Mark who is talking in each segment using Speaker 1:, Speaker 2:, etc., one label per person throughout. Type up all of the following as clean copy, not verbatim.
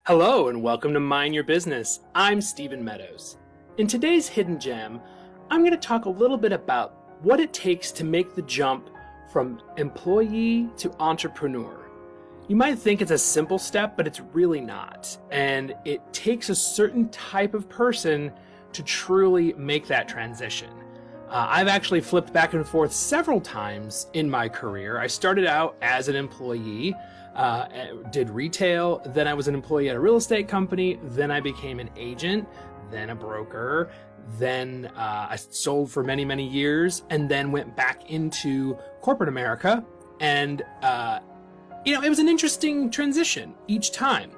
Speaker 1: Hello and welcome to Mind Your Business. I'm Stephen Meadows. In today's Hidden Gem, I'm going to talk a little bit about what it takes to make the jump from employee to entrepreneur. You might think it's a simple step, but it's really not. And it takes a certain type of person to truly make that transition. I've actually flipped back and forth several times in my career. I started out as an employee, did retail, then I was an employee at a real estate company, then I became an agent, then a broker, then I sold for many, many years, and then went back into corporate America. And, it was an interesting transition each time.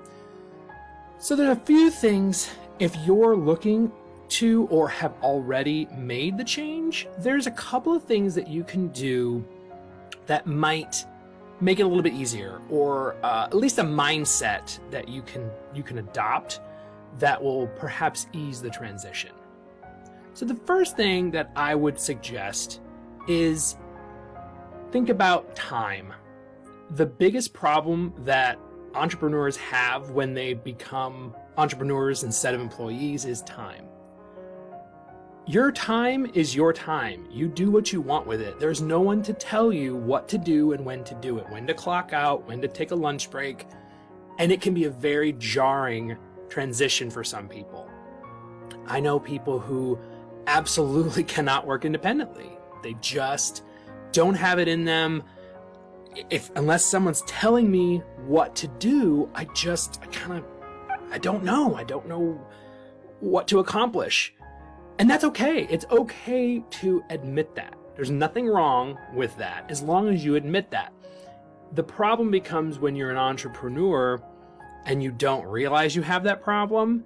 Speaker 1: So there's a few things, if you're looking to or have already made the change, there's a couple of things that you can do that might make it a little bit easier, or at least a mindset that you can adopt that will perhaps ease the transition. So the first thing that I would suggest is think about time. The biggest problem that entrepreneurs have when they become entrepreneurs instead of employees is time. Your time is your time. You do what you want with it. There's no one to tell you what to do and when to do it, when to clock out, when to take a lunch break. And it can be a very jarring transition for some people. I know people who absolutely cannot work independently. They just don't have it in them. Unless someone's telling me what to do, I don't know. I don't know what to accomplish. And that's okay. It's okay to admit that. There's nothing wrong with that as long as you admit that. The problem becomes when you're an entrepreneur and you don't realize you have that problem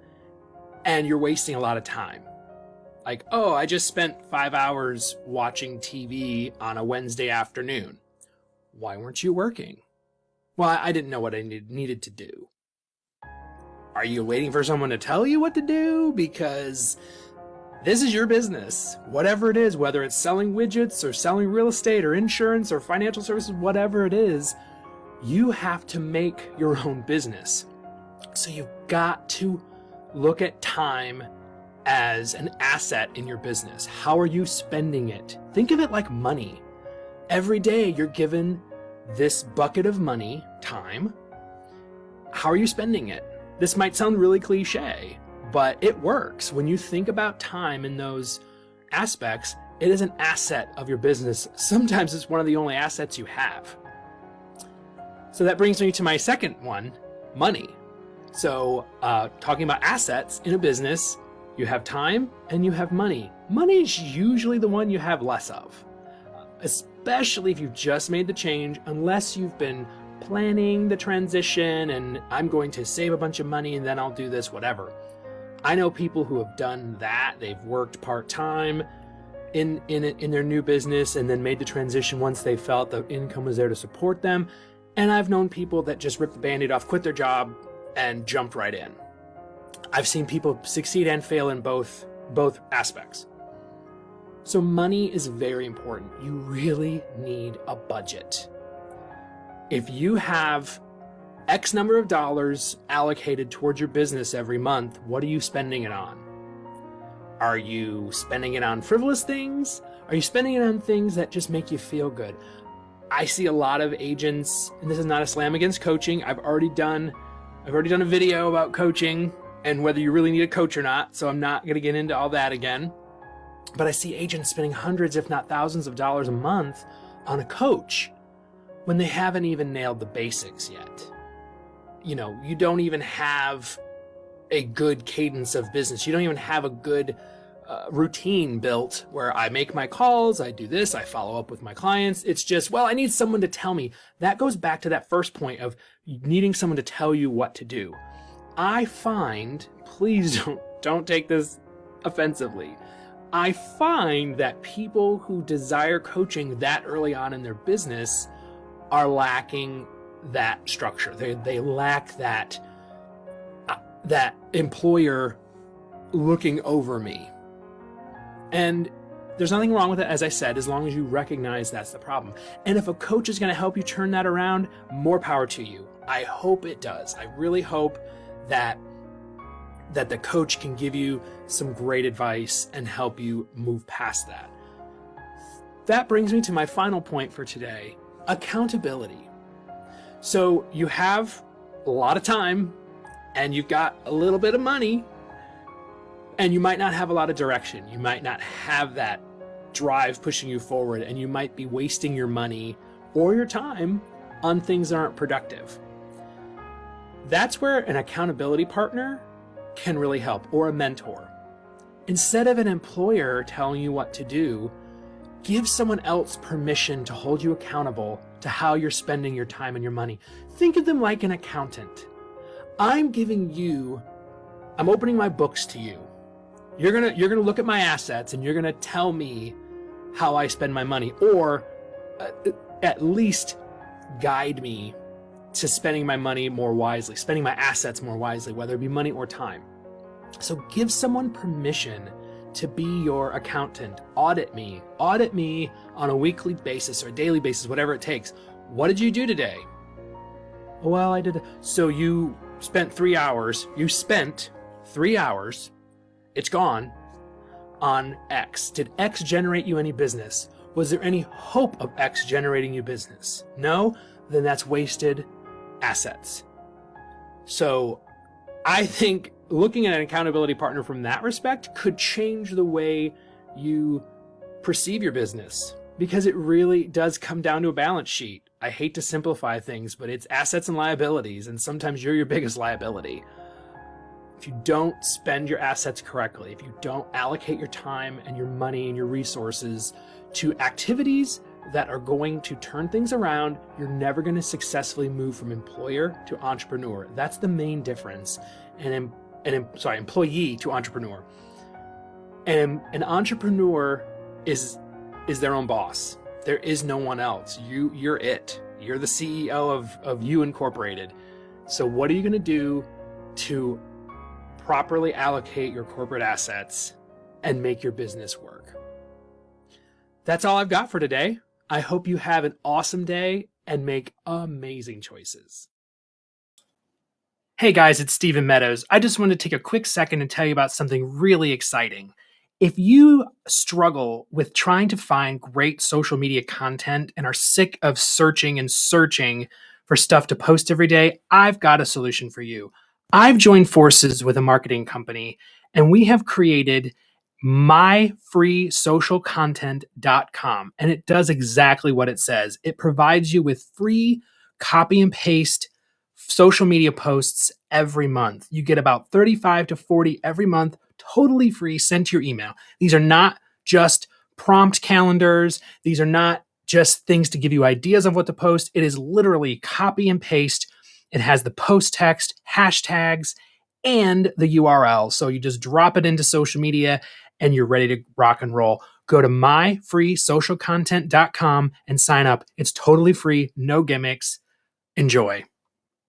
Speaker 1: and you're wasting a lot of time. Like, oh, I just spent 5 hours watching TV on a Wednesday afternoon. Why weren't you working? Well, I didn't know what I needed to do. Are you waiting for someone to tell you what to do? Because this is your business, whatever it is, whether it's selling widgets or selling real estate or insurance or financial services, whatever it is, you have to make your own business. So you've got to look at time as an asset in your business. How are you spending it? Think of it like money. Every day you're given this bucket of money, time. How are you spending it? This might sound really cliche, but it works. When you think about time in those aspects, it is an asset of your business. Sometimes it's one of the only assets you have. So that brings me to my second one, money. So talking about assets in a business, you have time and you have money. Money is usually the one you have less of, especially if you've just made the change, unless you've been planning the transition and I'm going to save a bunch of money and then I'll do this, whatever. I know people who have done that. They've worked part-time in their new business and then made the transition once they felt the income was there to support them. And I've known people that just ripped the Band-Aid off, quit their job, and jumped right in. I've seen people succeed and fail in both aspects. So money is very important. You really need a budget. If you have X number of dollars allocated towards your business every month, what are you spending it on? Are you spending it on frivolous things? Are you spending it on things that just make you feel good? I see a lot of agents, and this is not a slam against coaching. I've already done a video about coaching and whether you really need a coach or not, so I'm not going to get into all that again. But I see agents spending hundreds, if not thousands of dollars a month on a coach when they haven't even nailed the basics yet. You don't even have a good cadence of business. You don't even have a good routine built where I make my calls, I do this, I follow up with my clients. It's just, well, I need someone to tell me. That goes back to that first point of needing someone to tell you what to do. I find, please don't take this offensively, I find that people who desire coaching that early on in their business are lacking that structure. They lack that employer looking over me. And there's nothing wrong with it, as I said, as long as you recognize that's the problem. And if a coach is going to help you turn that around, more power to you. I hope it does. I really hope that the coach can give you some great advice and help you move past that. That brings me to my final point for today, accountability. So you have a lot of time and you've got a little bit of money and you might not have a lot of direction. You might not have that drive pushing you forward, and you might be wasting your money or your time on things that aren't productive. That's where an accountability partner can really help, or a mentor. Instead of an employer telling you what to do, give someone else permission to hold you accountable to how you're spending your time and your money. Think of them like an accountant. I'm opening my books to you. You're gonna look at my assets and you're gonna tell me how I spend my money, or at least guide me to spending my money more wisely, spending my assets more wisely, whether it be money or time. So give someone permission to be your accountant. Audit me on a weekly basis or a daily basis, whatever it takes. What did you do today? Well, I did. So you spent 3 hours. It's gone. On X. Did X generate you any business? Was there any hope of X generating you business? No? Then that's wasted assets. So I think looking at an accountability partner from that respect could change the way you perceive your business, because it really does come down to a balance sheet. I hate to simplify things, but it's assets and liabilities, and sometimes you're your biggest liability. If you don't spend your assets correctly, if you don't allocate your time and your money and your resources to activities that are going to turn things around, you're never going to successfully move from employer to entrepreneur. That's the main difference. Employee to entrepreneur. And an entrepreneur is their own boss. There is no one else. You're it. You're the CEO of you Incorporated. So what are you going to do to properly allocate your corporate assets and make your business work? That's all I've got for today. I hope you have an awesome day and make amazing choices. Hey guys, it's Stephen Meadows. I just wanted to take a quick second and tell you about something really exciting. If you struggle with trying to find great social media content and are sick of searching for stuff to post every day, I've got a solution for you. I've joined forces with a marketing company, and we have created myfreesocialcontent.com, and it does exactly what it says. It provides you with free copy and paste social media posts every month. You get about 35 to 40 every month, totally free, sent to your email. These are not just prompt calendars. These are not just things to give you ideas of what to post. It is literally copy and paste. It has the post text, hashtags, and the URL. So you just drop it into social media and you're ready to rock and roll. Go to myfreesocialcontent.com and sign up. It's totally free, no gimmicks. Enjoy.